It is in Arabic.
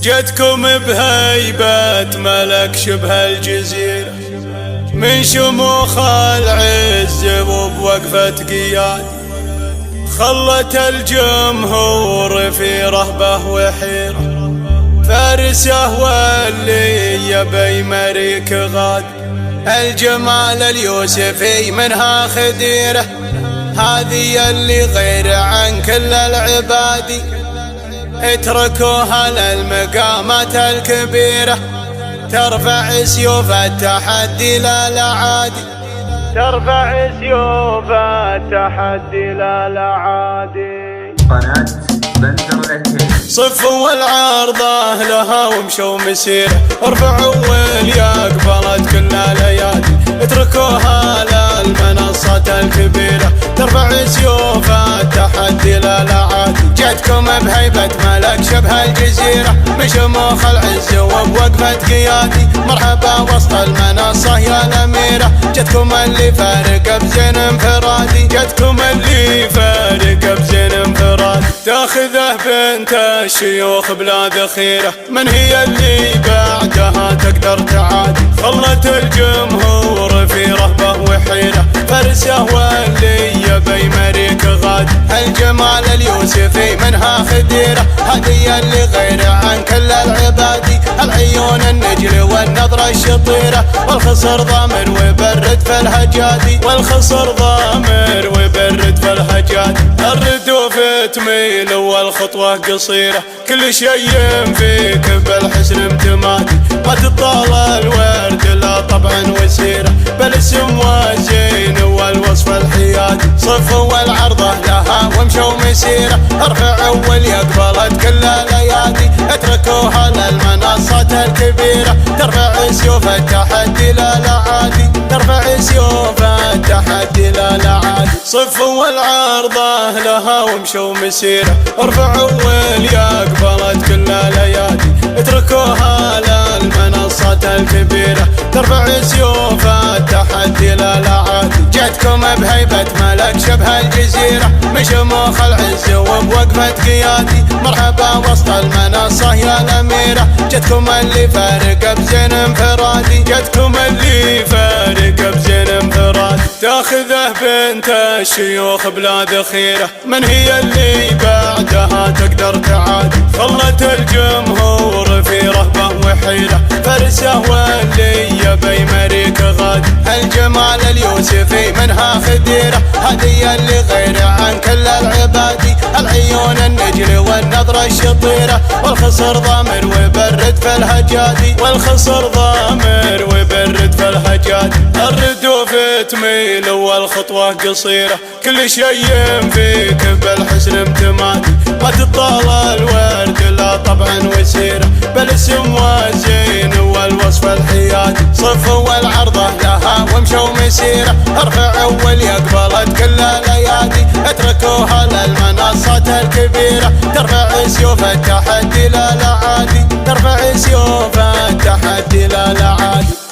جتكم بهيبة ملك شبه الجزيرة، من شموخ العز وبوقفة قياد، خلت الجمهور في رهبة وحيرة، فارسه واللي يبي مريك غاد، الجمال اليوسفي منها خديرة، هذه اللي غير عن كل العباد، اتركوها للمقامات الكبيرة، ترفع سيوف التحدي لا العادي، ترفع سيوف التحدي لا العادي. قناة بندر العتيبي صفوا العارضة لها ومشوا مسيرة، ارفعوا والياق قبلت كل ليالي، اتركوها للمنصة الكبيرة، ترفع سيوف التحدي لا العادي، جتكم بهيبة ملك شبه الجزيرة، من شموخ العز وبوقفة قيادي، مرحبا وسط المنصة يا الأميرة، جتكم اللي فارق بزين انفرادي، جتكم اللي فارق بزين انفرادي، تاخذه بنت الشيوخ بلا ذخيرة، من هي اللي بعدها تقدر تعادي، خلت الجمهور في رهبة وحيرة، فارسه واللي يبي مريك غاد، الجمال اليوسفي منها خديرة، هذه اللي غير عن كل العباد، العيون النجل والنظرة الشطيرة، والخصر ضامر وبرد في الهجاد، والخصر ضامر وبرد في الهجاد، الردوف تميل والخطوة قصيرة، كل شيء فيك بالحسن امتمادي، ما تطال الورد لا طبعا وسيرة، بالاسم والزين والوصف الحيادي، صفوا العرضة لها ومشوا مسيرة، ارفعوا واليقبلت كل ليادي، اتركوها للمنصة الكبيرة، ترفع سيوف التحدي لا العادي، ترفع سيوف التحدي لا العادي، صفوا العرضة لها ومشوا مسيرة، ارفعوا واليقبلت كل ليادي، اتركوها للمنصة الكبيرة، ترفع سيوف التحدي لا العادي، جتكم بهيبة ملك شبه الجزيرة، من شموخ العز وبوقفة قيادي، مرحبا وسط المنصة يا الأميرة، جتكم اللي فارق بزين انفرادي، جتكم اللي فارق بزين انفرادي، تاخذه بنت الشيوخ بلا ذخيرة، من هي اللي بعدها تقدر تعادي، خلت الجمهور في رهبة وحيرة، فارسه واللي يبي مريك غاد، الجمال اليوسفي منها خديرة، هذه اللي غير عن كل العباد، العيون النجل والنظرة الشطيرة، والخصر ضامر وبرد في الهجاد، والخصر ضامر وبرد في الهجاد، الردوف تميل والخطوة قصيرة، كل شيء فيك بالحسن امتمادي، ما تطال الورد لا طبعا وسيرة، بالاسم والزين والوصف الحيادي، صفوا العرضة لها ومشوا مسيرة، ارفعوا واليقبلت كل ليادي، اتركوها للمنصة الكبيرة، ترفع سيوف التحدي لا العادي، ترفع سيوف التحدي لا العادي.